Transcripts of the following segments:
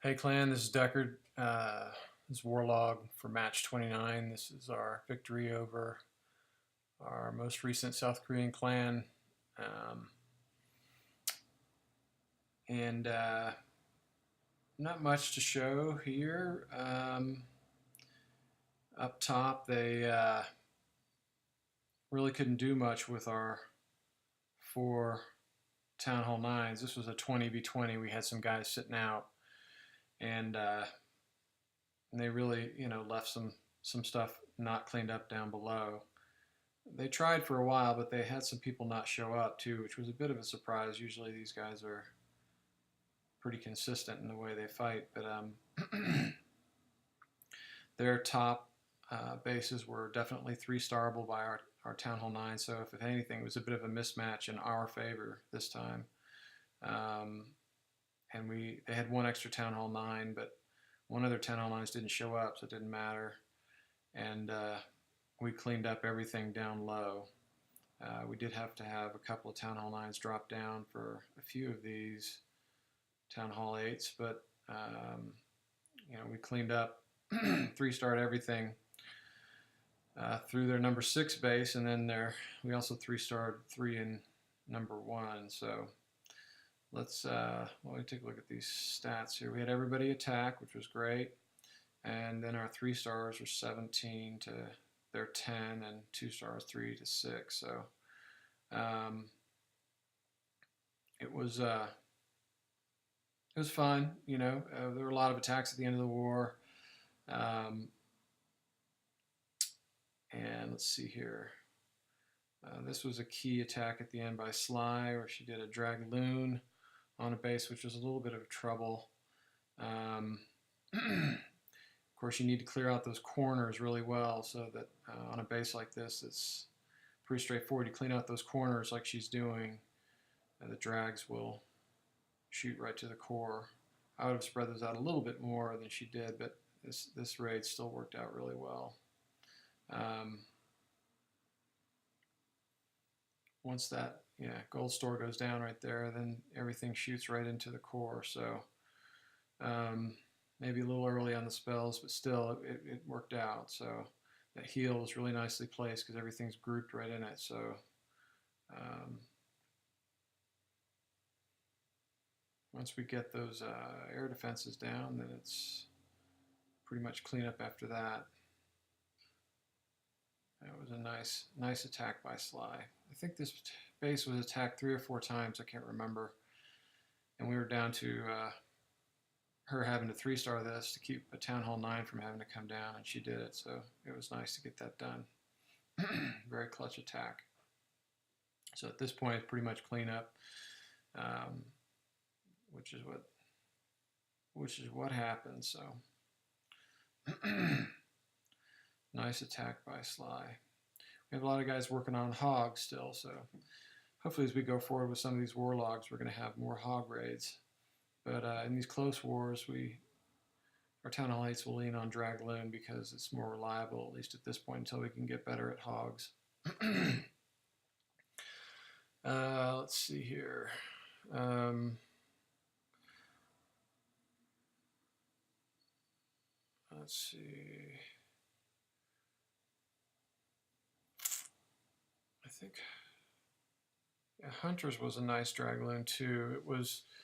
Hey clan, this is Deckard. This is Warlog for match 29. This is our victory over our most recent South Korean clan. Um, and not much to show here. Up top, they really couldn't do much with our four Town Hall 9s. This was a 20v20. We had some guys sitting out, and they really, left some stuff not cleaned up down below. They tried for a while, but they had some people not show up too, which was a bit of a surprise. Usually these guys are pretty consistent in the way they fight, but their top bases were definitely three-starable by our Town Hall 9, so if anything, it was a bit of a mismatch in our favor this time. Um, and they had one extra Town Hall 9, but one of their Town Hall 9s didn't show up, so it didn't matter. And we cleaned up everything down low. We did have to have a couple of Town Hall 9s drop down for a few of these Town Hall 8s, but we cleaned up, three-starred everything through their number 6 base, and then we also three-starred 3 and number 1. So let's take a look at these stats here. We had everybody attack, which was great, and then our 3 stars were 17 to their 10, and 2 stars 3 to 6. So it was fun. There were a lot of attacks at the end of the war. And let's see here. This was a key attack at the end by Sly, where she did a Dragloon on a base, which was a little bit of trouble. Of course, you need to clear out those corners really well, so that on a base like this, it's pretty straightforward. You clean out those corners like she's doing, and the drags will shoot right to the core. I would have spread those out a little bit more than she did, but this raid still worked out really well. Once that gold store goes down right there, then everything shoots right into the core. So maybe a little early on the spells, but still it worked out. So that heal was really nicely placed because everything's grouped right in it. So once we get those air defenses down, then it's pretty much cleanup after that. That was a nice attack by Sly. I think this base was attacked 3 or 4 times. I can't remember. And we were down to her having to 3-star this to keep a Town Hall 9 from having to come down, and she did it. So it was nice to get that done. Very clutch attack. So at this point, it's pretty much cleanup, which is what happened. So nice attack by Sly. We have a lot of guys working on hogs still, so hopefully as we go forward with some of these warlogs, we're going to have more hog raids. But in these close wars, our Town Hall 8s will lean on Dragloon because it's more reliable, at least at this point, until we can get better at hogs. Let's see here. Let's see. I think Hunter's was a nice Dragloon too.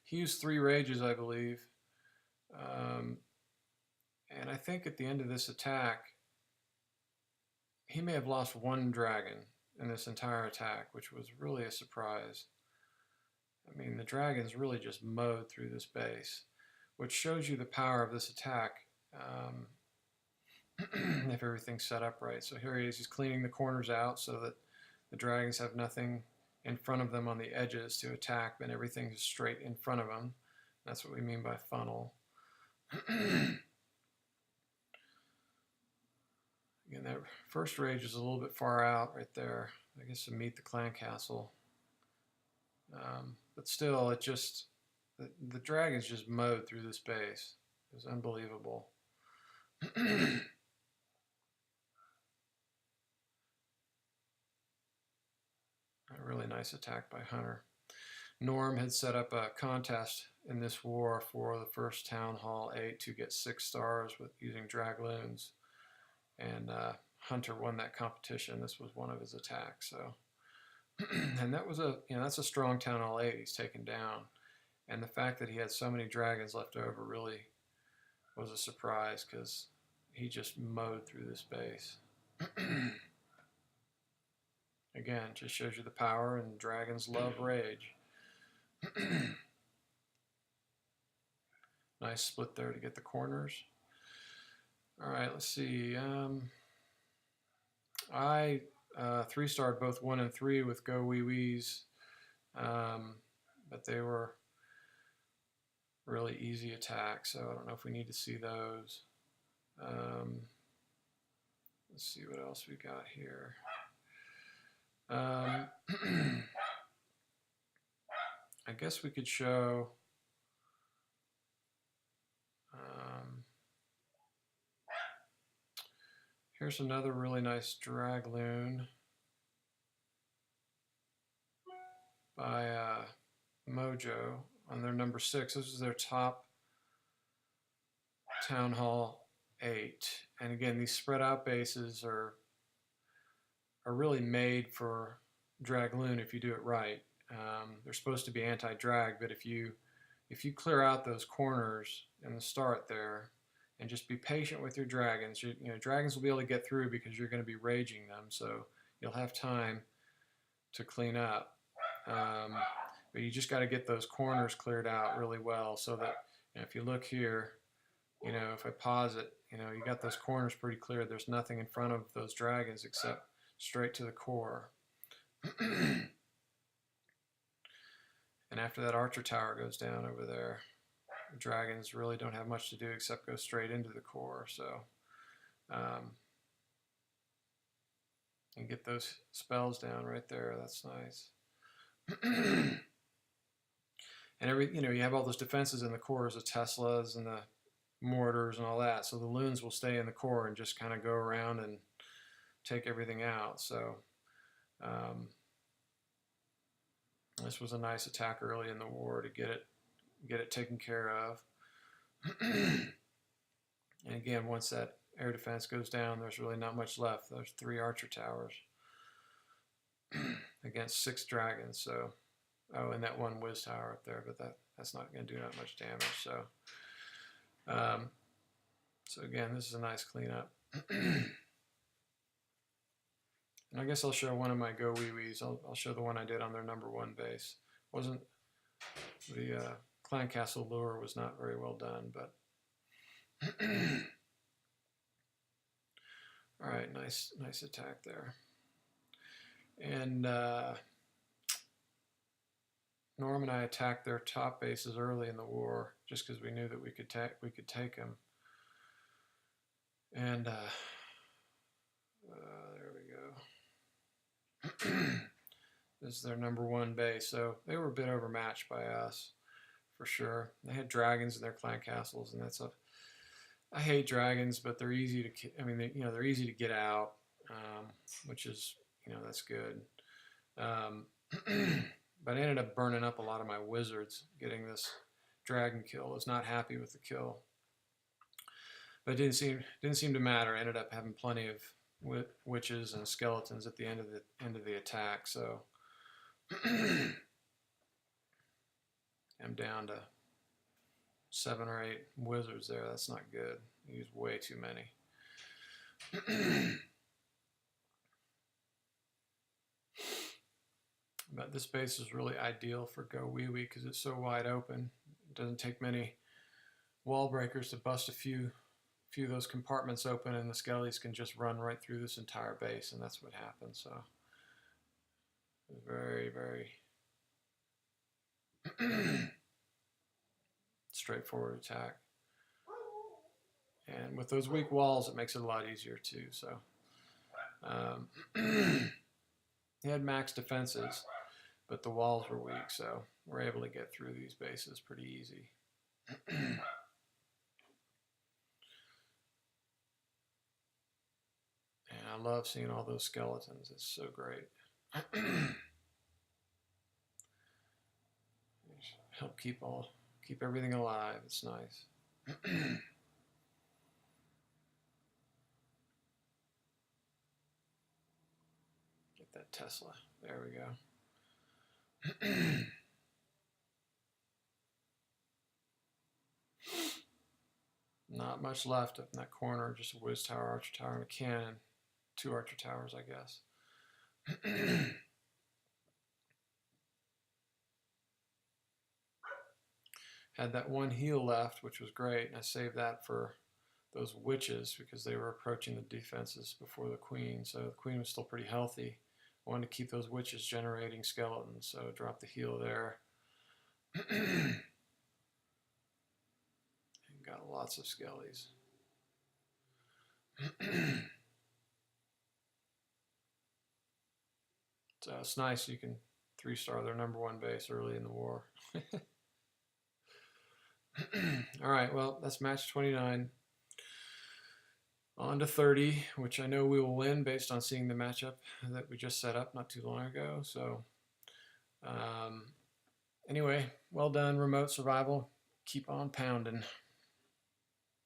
He used 3 rages, I believe. And I think at the end of this attack, he may have lost 1 dragon in this entire attack, which was really a surprise. I mean, the dragons really just mowed through this base, which shows you the power of this attack if everything's set up right. So here he is, he's cleaning the corners out so that the dragons have nothing in front of them on the edges to attack, but everything's straight in front of them. That's what we mean by funnel. Again, that first rage is a little bit far out right there, I guess, to meet the clan castle. But still, the dragons just mowed through this base. It was unbelievable. A really nice attack by Hunter. Norm had set up a contest in this war for the first Town Hall 8 to get 6 stars with using Dragloons, and Hunter won that competition. This was one of his attacks. So, and that was that's a strong Town Hall 8 he's taken down, and the fact that he had so many dragons left over really was a surprise because he just mowed through this base. Again, just shows you the power, and dragons love rage. Nice split there to get the corners. All right, let's see. I 3-starred both 1 and 3 with Go Wee Wees, but they were really easy attacks, so I don't know if we need to see those. Let's see what else we got here. I guess we could show here's another really nice Dragloon by Mojo on their number 6. This is their top Town Hall 8. And again, these spread out bases are really made for Dragloon if you do it right. They're supposed to be anti-drag, but if you clear out those corners in the start there and just be patient with your dragons, dragons will be able to get through because you're going to be raging them, so you'll have time to clean up. But you just got to get those corners cleared out really well so that if you look here, if I pause it, you got those corners pretty clear. There's nothing in front of those dragons except straight to the core. And after that archer tower goes down over there, the dragons really don't have much to do except go straight into the core. So, and get those spells down right there. That's nice. And you have all those defenses in the cores, the Teslas and the mortars and all that. So the loons will stay in the core and just kind of go around and take everything out. So this was a nice attack early in the war to get it taken care of. And again, once that air defense goes down, there's really not much left. There's 3 archer towers against 6 dragons. So, and that 1 whiz tower up there, but that's not going to do that much damage. So, so again, this is a nice cleanup. And I guess I'll show one of my Go Wee Wees. I'll show the one I did on their number 1 base. Wasn't the Clan Castle lure was not very well done, but all right, nice attack there. And Norm and I attacked their top bases early in the war just because we knew that we could take them. And there we go. This is their number 1 base, so they were a bit overmatched by us, for sure. They had dragons in their clan castles, and I hate dragons, but they're easy to. They're easy to get out, which is that's good. But I ended up burning up a lot of my wizards getting this dragon kill. I was not happy with the kill, but it didn't seem to matter. I ended up having plenty of witches and skeletons at the end of the attack, so I'm down to 7 or 8 wizards there. That's not good. I used way too many. But this base is really ideal for Go Wee Wee because it's so wide open. It doesn't take many wall breakers to bust a few of those compartments open, and the skellies can just run right through this entire base, and that's what happened. So it's very, very straightforward attack. And with those weak walls, it makes it a lot easier too. So he had max defenses, but the walls were weak, so we're able to get through these bases pretty easy. And I love seeing all those skeletons. It's so great. help keep everything alive. It's nice. Get that Tesla. There we go. Not much left up in that corner. Just a Wiz Tower, Archer Tower, and a cannon. 2 Archer Towers, I guess. Had that one heal left, which was great, and I saved that for those witches because they were approaching the defenses before the queen. So the queen was still pretty healthy. I wanted to keep those witches generating skeletons, so I dropped the heal there. And got lots of skellies. So it's nice you can 3-star their #1 base early in the war. All right, well, that's match 29. On to 30, which I know we will win based on seeing the matchup that we just set up not too long ago. So anyway, well done, Remote Survival. Keep on pounding.